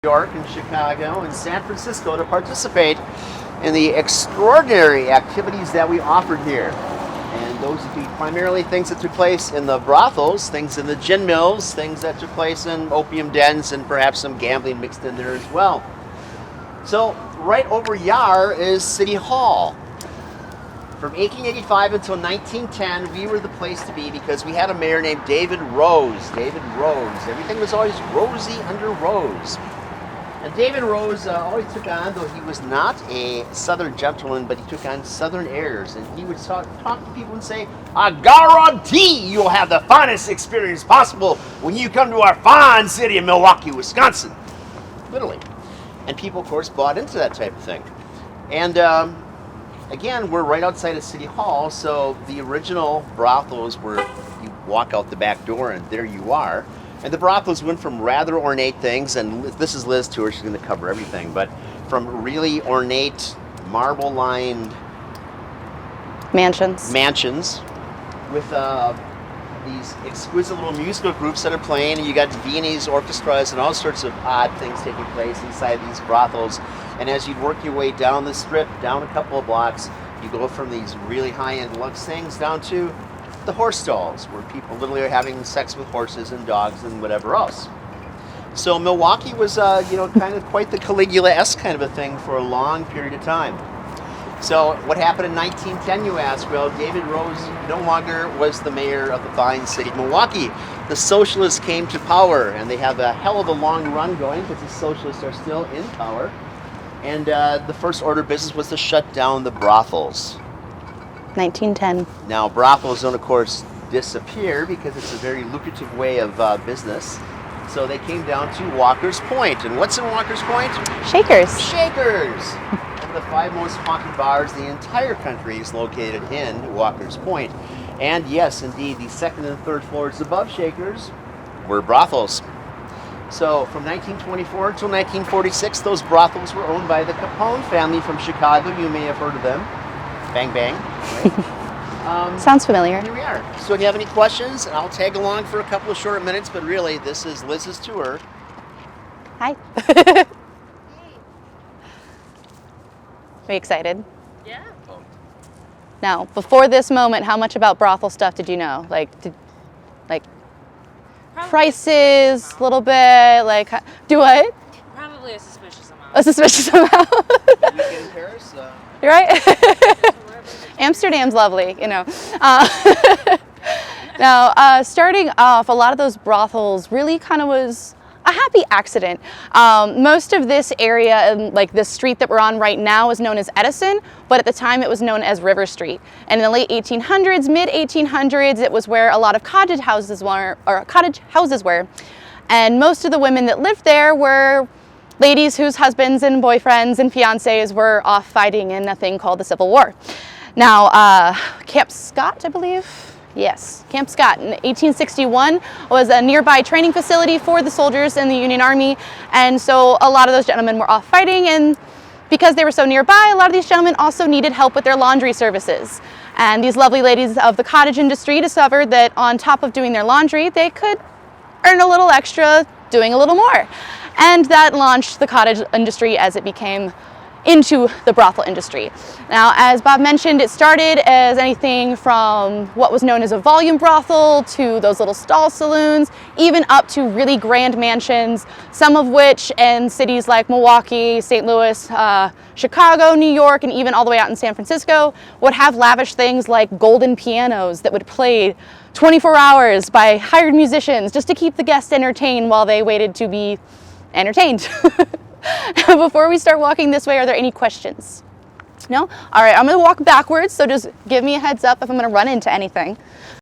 York and Chicago and San Francisco to participate in the extraordinary activities that we offered here. And those would be primarily things that took place in the brothels, things in the gin mills, things that took place in opium dens, and perhaps some gambling mixed in there as well. So right over yar is City Hall. From 1885 until 1910, we were the place to be because we had a mayor named David Rose. David Rose. Everything was always rosy under Rose. And David Rose always took on, though he was not a Southern gentleman, but he took on Southern airs. And he would talk to people and say, "I guarantee you'll have the finest experience possible when you come to our fine city of Milwaukee, Wisconsin." Literally. And people, of course, bought into that type of thing. And again, we're right outside of City Hall, so the original brothels were, you walk out the back door and there you are. And the brothels went from rather ornate things, and this is Liz Tours, she's going to cover everything, but from really ornate, marble-lined mansions with these exquisite little musical groups that are playing, and you got Viennese orchestras and all sorts of odd things taking place inside these brothels. And as you'd work your way down the strip, down a couple of blocks, you go from these really high-end luxe things down to the horse stalls, where people literally are having sex with horses and dogs and whatever else. So Milwaukee was, kind of quite the Caligula-esque kind of a thing for a long period of time. So what happened in 1910, you ask? Well, David Rose no longer was the mayor of the fine city of Milwaukee. The Socialists came to power, and they have a hell of a long run going because the Socialists are still in power. And the first order of business was to shut down the brothels. 1910. Now, brothels don't, of course, disappear because it's a very lucrative way of business. So they came down to Walker's Point. And what's in Walker's Point? Shakers. Shakers! One of the 5 most haunted bars in the entire country is located in Walker's Point. And yes, indeed, the second and third floors above Shakers were brothels. So from 1924 until 1946, those brothels were owned by the Capone family from Chicago. You may have heard of them. Bang, bang. Right? Sounds familiar. Here we are. So if you have any questions, I'll tag along for a couple of short minutes, but really, this is Liz's tour. Hi. Are you excited? Yeah. Now, before this moment, how much about brothel stuff did you know? Probably prices, a little bit, do what? Probably a suspicious amount. A suspicious amount. You get in Paris? You're right. Amsterdam's lovely, Now, starting off, a lot of those brothels really kind of was a happy accident. Most of this area, and this street that we're on right now, is known as Edison, but at the time it was known as River Street. And in the late 1800s, mid 1800s, it was where a lot of cottage houses were. And most of the women that lived there were ladies whose husbands and boyfriends and fiancés were off fighting in a thing called the Civil War. Now, Camp Scott, I believe. Yes, Camp Scott in 1861 was a nearby training facility for the soldiers in the Union Army, and so a lot of those gentlemen were off fighting, and because they were so nearby, a lot of these gentlemen also needed help with their laundry services. And these lovely ladies of the cottage industry discovered that on top of doing their laundry, they could earn a little extra doing a little more. And that launched the cottage industry as it became into the brothel industry. Now, as Bob mentioned, it started as anything from what was known as a volume brothel to those little stall saloons, even up to really grand mansions, some of which in cities like Milwaukee, St. Louis, Chicago, New York, and even all the way out in San Francisco would have lavish things like golden pianos that would play 24 hours by hired musicians just to keep the guests entertained while they waited to be entertained. Before we start walking this way, are there any questions? No? All right, I'm going to walk backwards, so just give me a heads up if I'm going to run into anything.